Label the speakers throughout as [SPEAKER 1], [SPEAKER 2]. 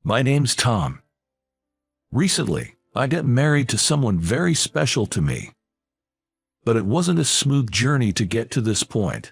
[SPEAKER 1] My name's Tom. Recently, I got married to someone very special to me. But it wasn't a smooth journey to get to this point.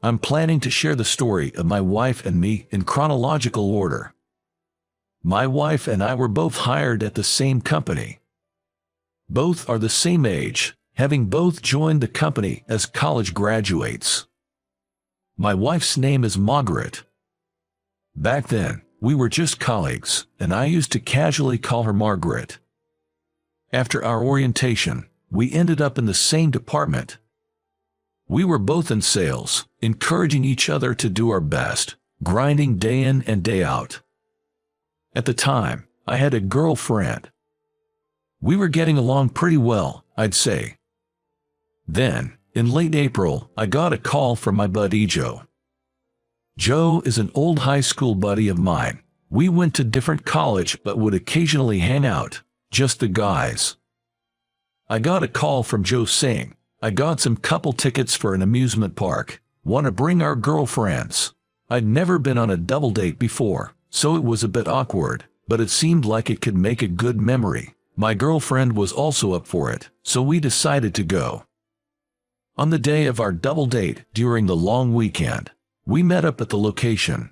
[SPEAKER 1] I'm planning to share the story of my wife and me in chronological order. My wife and I were both hired at the same company. Both are the same age, having both joined the company as college graduates. My wife's name is Margaret. Back then, we were just colleagues, and I used to casually call her Margaret. After our orientation, we ended up in the same department. We were both in sales, encouraging each other to do our best, grinding day in and day out. At the time, I had a girlfriend. We were getting along pretty well, I'd say. Then, in late April, I got a call from my buddy Joe. Joe is an old high school buddy of mine. We went to different college but would occasionally hang out, just the guys. I got a call from Joe saying, "I got some couple tickets for an amusement park. Want to bring our girlfriends?" I'd never been on a double date before, so it was a bit awkward, but it seemed like it could make a good memory. My girlfriend was also up for it, so we decided to go. On the day of our double date during the long weekend, we met up at the location.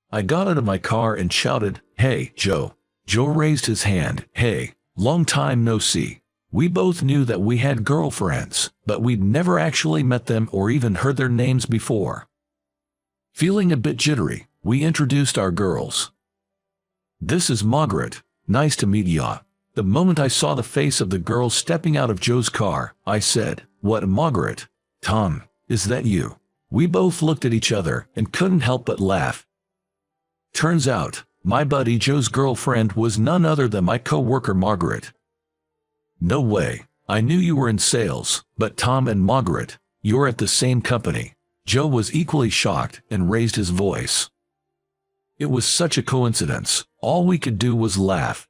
[SPEAKER 1] I got out of my car and shouted, "Hey, Joe." Joe raised his hand. "Hey, long time no see." We both knew that we had girlfriends, but we'd never actually met them or even heard their names before. Feeling a bit jittery, we introduced our girls. "This is Margaret. Nice to meet ya." The moment I saw the face of the girl stepping out of Joe's car, I said, "What, Margaret? Tom, is that you?" We both looked at each other and couldn't help but laugh. Turns out, my buddy Joe's girlfriend was none other than my co-worker Margaret. "No way, I knew you were in sales, but Tom and Margaret, you're at the same company." Joe was equally shocked and raised his voice. It was such a coincidence, all we could do was laugh.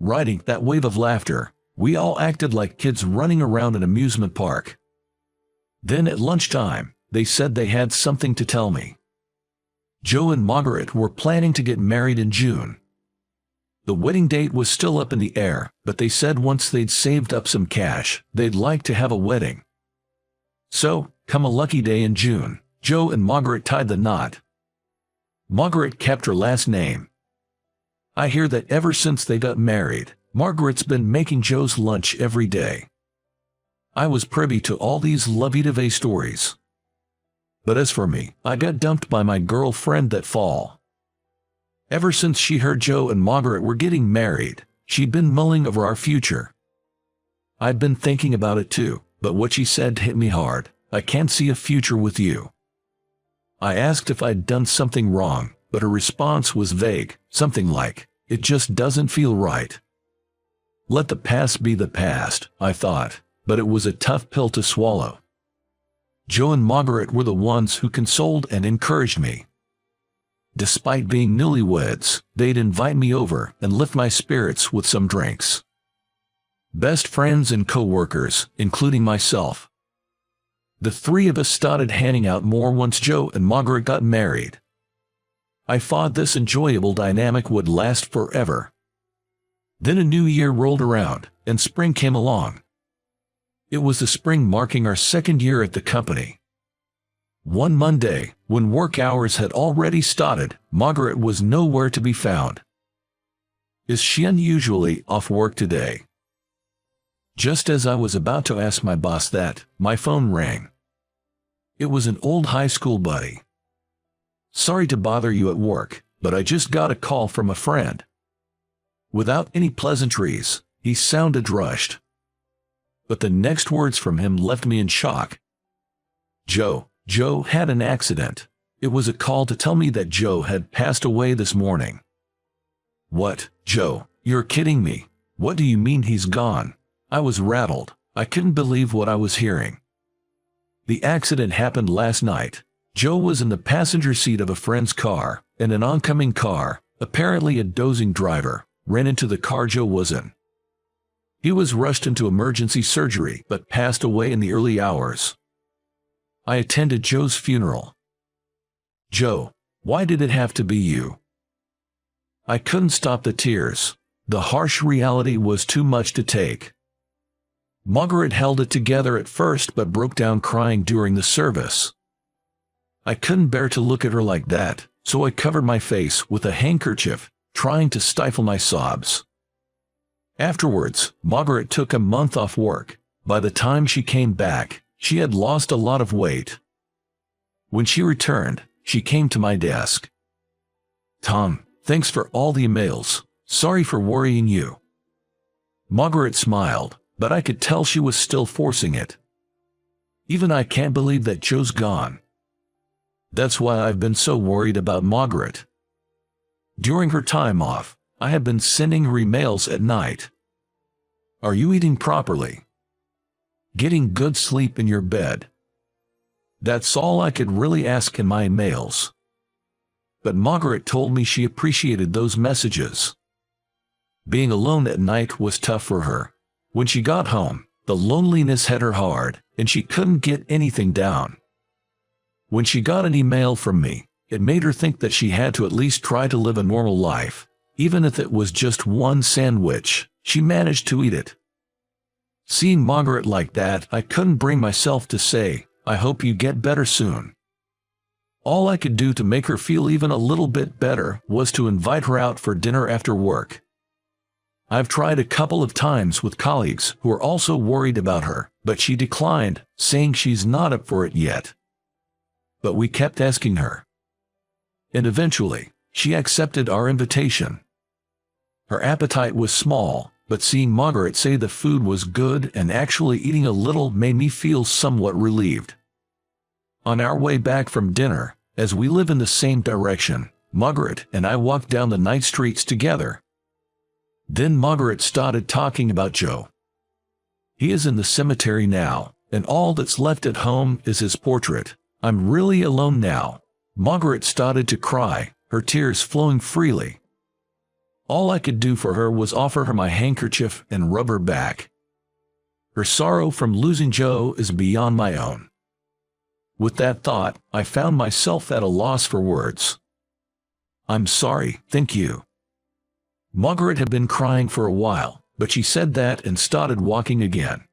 [SPEAKER 1] Riding that wave of laughter, we all acted like kids running around an amusement park. Then at lunchtime, they said they had something to tell me. Joe and Margaret were planning to get married in June. The wedding date was still up in the air, but they said once they'd saved up some cash, they'd like to have a wedding. So, come a lucky day in June, Joe and Margaret tied the knot. Margaret kept her last name. I hear that ever since they got married, Margaret's been making Joe's lunch every day. I was privy to all these lovey-dovey stories. But as for me, I got dumped by my girlfriend that fall. Ever since she heard Joe and Margaret were getting married, she'd been mulling over our future. I'd been thinking about it too, but what she said hit me hard. "I can't see a future with you." I asked if I'd done something wrong, but her response was vague, something like, "It just doesn't feel right." Let the past be the past, I thought, but it was a tough pill to swallow. Joe and Margaret were the ones who consoled and encouraged me. Despite being newlyweds, they'd invite me over and lift my spirits with some drinks. Best friends and co-workers, including myself. The three of us started hanging out more once Joe and Margaret got married. I thought this enjoyable dynamic would last forever. Then a new year rolled around, and spring came along. It was the spring marking our second year at the company. One Monday, when work hours had already started, Margaret was nowhere to be found. "Is she unusually off work today?" Just as I was about to ask my boss that, my phone rang. It was an old high school buddy. "Sorry to bother you at work, but I just got a call from a friend." Without any pleasantries, he sounded rushed. But the next words from him left me in shock. Joe had an accident. It was a call to tell me that Joe had passed away this morning. "What, Joe? You're kidding me. What do you mean he's gone?" I was rattled. I couldn't believe what I was hearing. "The accident happened last night. Joe was in the passenger seat of a friend's car, and an oncoming car, apparently a dozing driver, ran into the car Joe was in. He was rushed into emergency surgery but passed away in the early hours. I attended Joe's funeral. Joe, why did it have to be you? I couldn't stop the tears. The harsh reality was too much to take. Margaret held it together at first but broke down crying during the service. I couldn't bear to look at her like that, so I covered my face with a handkerchief, trying to stifle my sobs. Afterwards, Margaret took a month off work. By the time she came back, she had lost a lot of weight. When she returned, she came to my desk. "Tom, thanks for all the emails. Sorry for worrying you." Margaret smiled, but I could tell she was still forcing it. "Even I can't believe that Joe's gone. That's why I've been so worried about Margaret. During her time off, I have been sending her emails at night. Are you eating properly? Getting good sleep in your bed? That's all I could really ask in my emails." But Margaret told me she appreciated those messages. Being alone at night was tough for her. When she got home, the loneliness hit her hard, and she couldn't get anything down. When she got an email from me, it made her think that she had to at least try to live a normal life. Even if it was just one sandwich, she managed to eat it. Seeing Margaret like that, I couldn't bring myself to say, "I hope you get better soon." All I could do to make her feel even a little bit better was to invite her out for dinner after work. I've tried a couple of times with colleagues who are also worried about her, but she declined, saying she's not up for it yet. But we kept asking her. And eventually, she accepted our invitation. Her appetite was small, but seeing Margaret say the food was good and actually eating a little made me feel somewhat relieved. On our way back from dinner, as we live in the same direction, Margaret and I walked down the night streets together. Then Margaret started talking about Joe. "He is in the cemetery now, and all that's left at home is his portrait. I'm really alone now." Margaret started to cry, her tears flowing freely. All I could do for her was offer her my handkerchief and rub her back. Her sorrow from losing Joe is beyond my own. With that thought, I found myself at a loss for words. "I'm sorry, thank you." Margaret had been crying for a while, but she said that and started walking again.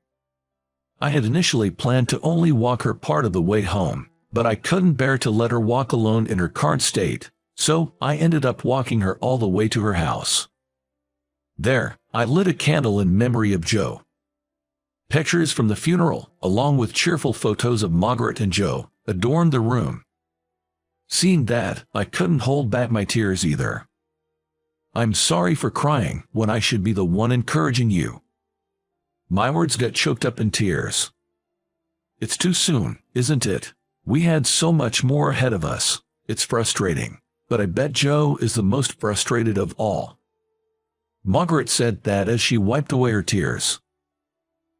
[SPEAKER 1] I had initially planned to only walk her part of the way home, but I couldn't bear to let her walk alone in her current state, so I ended up walking her all the way to her house. There, I lit a candle in memory of Joe. Pictures from the funeral, along with cheerful photos of Margaret and Joe, adorned the room. Seeing that, I couldn't hold back my tears either. "I'm sorry for crying when I should be the one encouraging you." My words got choked up in tears. It's too soon, isn't it? We had so much more ahead of us. It's frustrating, but I bet Joe is the most frustrated of all. Margaret said that as she wiped away her tears.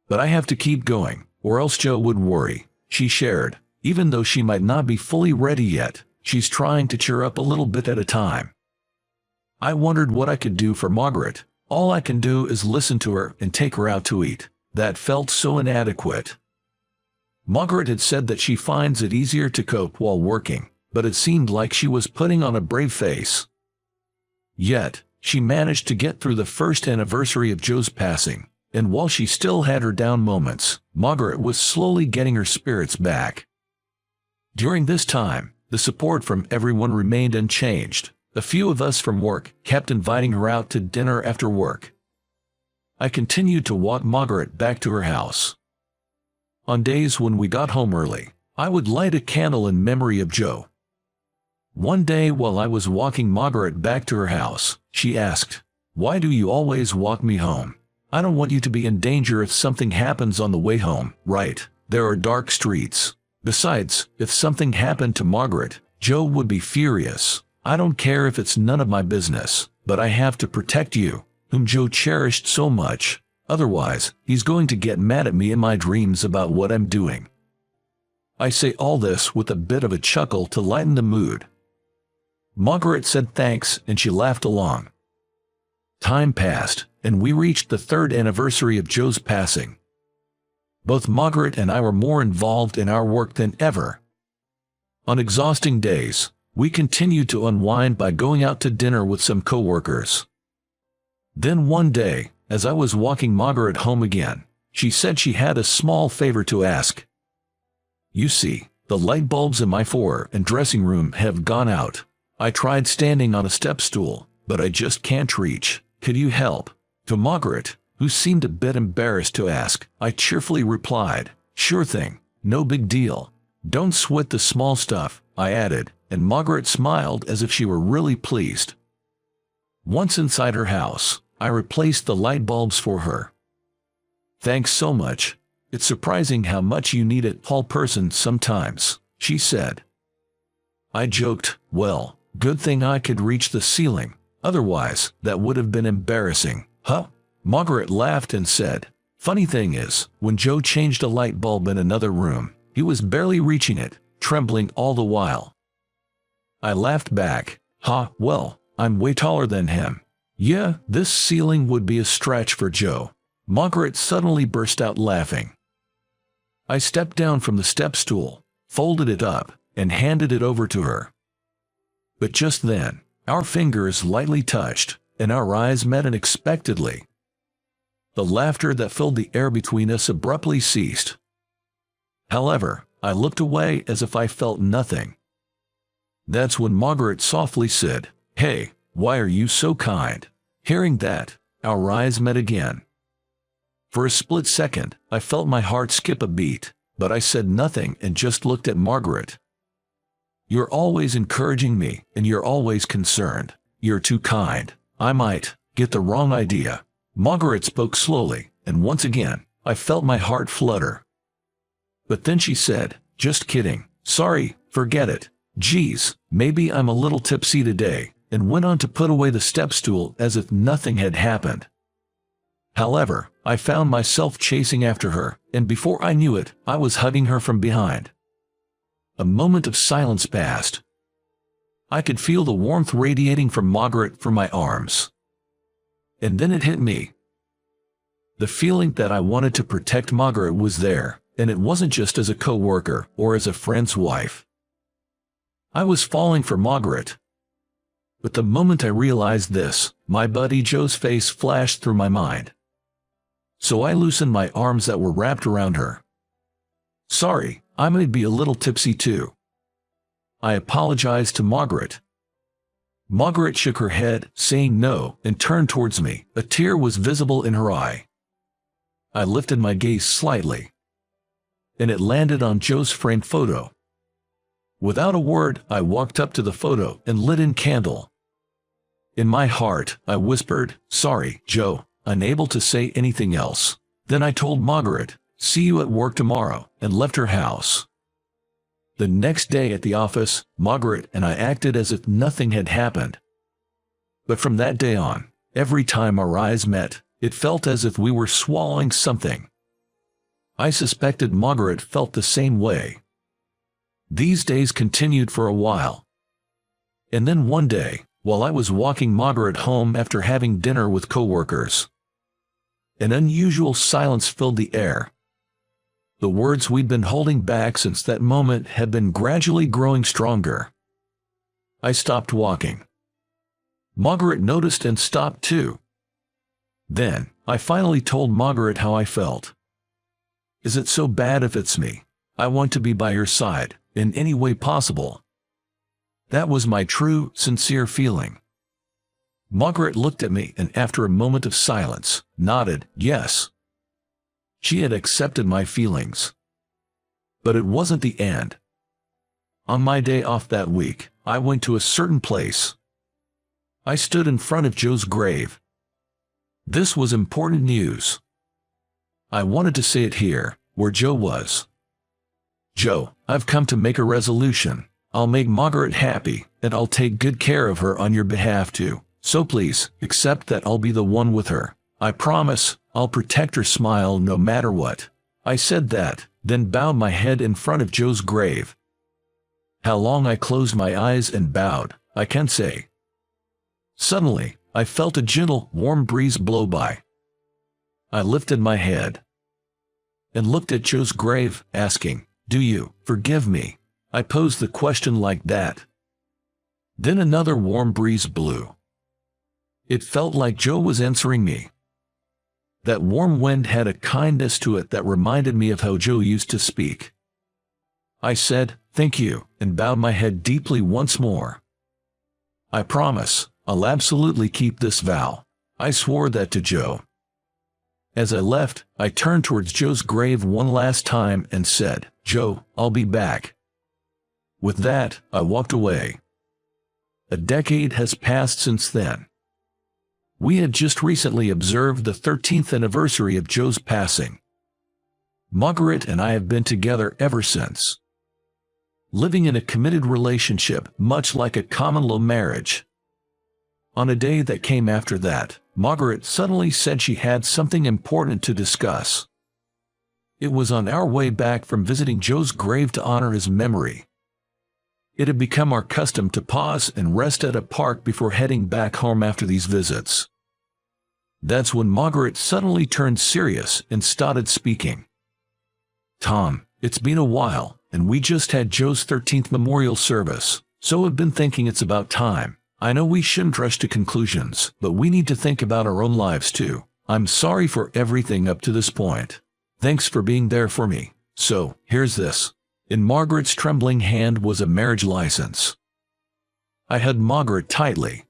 [SPEAKER 1] "But I have to keep going, or else Joe would worry," she shared. Even though she might not be fully ready yet, she's trying to cheer up a little bit at a time. I wondered what I could do for Margaret. All I can do is listen to her and take her out to eat. That felt so inadequate. Margaret had said that she finds it easier to cope while working, but it seemed like she was putting on a brave face. Yet, she managed to get through the first anniversary of Joe's passing, and while she still had her down moments, Margaret was slowly getting her spirits back. During this time, the support from everyone remained unchanged. A few of us from work kept inviting her out to dinner after work. I continued to walk Margaret back to her house. On days when we got home early, I would light a candle in memory of Joe. One day while I was walking Margaret back to her house, she asked, "Why do you always walk me home? I don't want you to be in danger if something happens on the way home, right? There are dark streets. Besides, if something happened to Margaret, Joe would be furious. I don't care if it's none of my business, but I have to protect you, whom Joe cherished so much. Otherwise, he's going to get mad at me in my dreams about what I'm doing." I say all this with a bit of a chuckle to lighten the mood. Margaret said thanks and she laughed along. Time passed, and we reached the 3rd anniversary of Joe's passing. Both Margaret and I were more involved in our work than ever. On exhausting days, We continued to unwind by going out to dinner with some coworkers. Then one day, as I was walking Margaret home again, she said she had a small favor to ask. You see, the light bulbs in my foyer and dressing room have gone out. I tried standing on a step stool, but I just can't reach. Could you help? To Margaret, who seemed a bit embarrassed to ask, I cheerfully replied, sure thing, no big deal. Don't sweat the small stuff, I added, and Margaret smiled as if she were really pleased. Once inside her house, I replaced the light bulbs for her. Thanks so much. It's surprising how much you need a tall person sometimes, she said. I joked, well, good thing I could reach the ceiling, otherwise that would have been embarrassing, huh? Margaret laughed and said, funny thing is, when Joe changed a light bulb in another room, he was barely reaching it, trembling all the while. I laughed back, well, I'm way taller than him. Yeah, this ceiling would be a stretch for Joe. Margaret suddenly burst out laughing. I stepped down from the step stool, folded it up, and handed it over to her. But just then, our fingers lightly touched, and our eyes met unexpectedly. The laughter that filled the air between us abruptly ceased. However, I looked away as if I felt nothing. That's when Margaret softly said, hey, why are you so kind? Hearing that, our eyes met again. For a split second, I felt my heart skip a beat, but I said nothing and just looked at Margaret. You're always encouraging me, and you're always concerned. You're too kind. I might get the wrong idea. Margaret spoke slowly, and once again, I felt my heart flutter. But then she said, just kidding. Sorry, forget it. Geez, maybe I'm a little tipsy today, and went on to put away the step stool as if nothing had happened. However, I found myself chasing after her, and before I knew it, I was hugging her from behind. A moment of silence passed. I could feel the warmth radiating from Margaret from my arms. And then it hit me. The feeling that I wanted to protect Margaret was there, and it wasn't just as a co-worker or as a friend's wife. I was falling for Margaret. But the moment I realized this, my buddy Joe's face flashed through my mind. So I loosened my arms that were wrapped around her. Sorry, I might be a little tipsy too. I apologized to Margaret. Margaret shook her head, saying no, and turned towards me. A tear was visible in her eye. I lifted my gaze slightly, and it landed on Joe's framed photo. Without a word, I walked up to the photo and lit a candle. In my heart, I whispered, sorry, Joe, unable to say anything else. Then I told Margaret, see you at work tomorrow, and left her house. The next day at the office, Margaret and I acted as if nothing had happened. But from that day on, every time our eyes met, it felt as if we were swallowing something. I suspected Margaret felt the same way. These days continued for a while. And then one day, while I was walking Margaret home after having dinner with coworkers, an unusual silence filled the air. The words we'd been holding back since that moment had been gradually growing stronger. I stopped walking. Margaret noticed and stopped too. Then, I finally told Margaret how I felt. Is it so bad if it's me? I want to be by your side, in any way possible. That was my true, sincere feeling. Margaret looked at me and after a moment of silence, nodded, yes. She had accepted my feelings. But it wasn't the end. On my day off that week, I went to a certain place. I stood in front of Joe's grave. This was important news. I wanted to say it here, where Joe was. Joe, I've come to make a resolution. I'll make Margaret happy, and I'll take good care of her on your behalf too. So please, accept that I'll be the one with her. I promise, I'll protect her smile no matter what. I said that, then bowed my head in front of Joe's grave. How long I closed my eyes and bowed, I can't say. Suddenly, I felt a gentle, warm breeze blow by. I lifted my head and looked at Joe's grave, asking, do you forgive me? I posed the question like that. Then another warm breeze blew. It felt like Joe was answering me. That warm wind had a kindness to it that reminded me of how Joe used to speak. I said, "Thank you," and bowed my head deeply once more. "I promise, I'll absolutely keep this vow." I swore that to Joe. As I left, I turned towards Joe's grave one last time and said, "Joe, I'll be back." With that, I walked away. A decade has passed since then. We had just recently observed the 13th anniversary of Joe's passing. Margaret and I have been together ever since, living in a committed relationship much like a common-law marriage. On a day that came after that, Margaret suddenly said she had something important to discuss. It was on our way back from visiting Joe's grave to honor his memory. It had become our custom to pause and rest at a park before heading back home after these visits. That's when Margaret suddenly turned serious and started speaking. "Tom, it's been a while, and we just had Joe's 13th memorial service, so I've been thinking it's about time. I know we shouldn't rush to conclusions, but we need to think about our own lives too. I'm sorry for everything up to this point. Thanks for being there for me. So, here's this." In Margaret's trembling hand was a marriage license. I hugged Margaret tightly.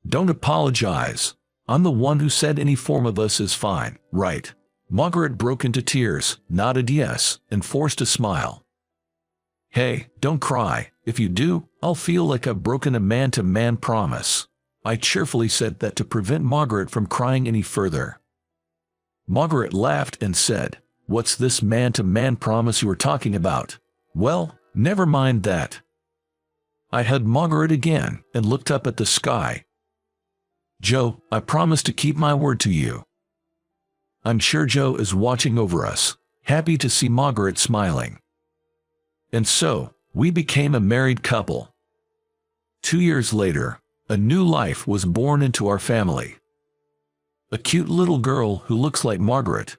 [SPEAKER 1] "Don't apologize. I'm the one who said any form of us is fine, right?" Margaret broke into tears, nodded yes, and forced a smile. "Hey, don't cry. If you do, I'll feel like I've broken a man-to-man promise." I cheerfully said that to prevent Margaret from crying any further. Margaret laughed and said, "What's this man-to-man promise you were talking about?" "Well, never mind that." I hugged Margaret again and looked up at the sky. "Joe, I promise to keep my word to you." I'm sure Joe is watching over us, happy to see Margaret smiling. And so, we became a married couple. 2 years later, a new life was born into our family. A cute little girl who looks like Margaret.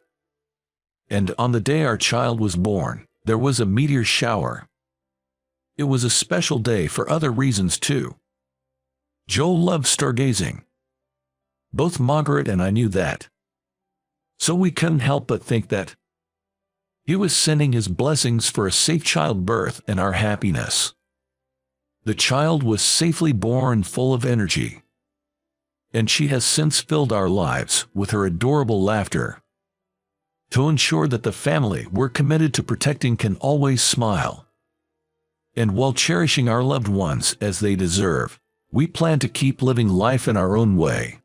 [SPEAKER 1] And on the day our child was born, there was a meteor shower. It was a special day for other reasons too. Joe loved stargazing. Both Margaret and I knew that. So we couldn't help but think that he was sending his blessings for a safe childbirth and our happiness. The child was safely born, full of energy. And she has since filled our lives with her adorable laughter. To ensure that the family we're committed to protecting can always smile. And while cherishing our loved ones as they deserve, we plan to keep living life in our own way.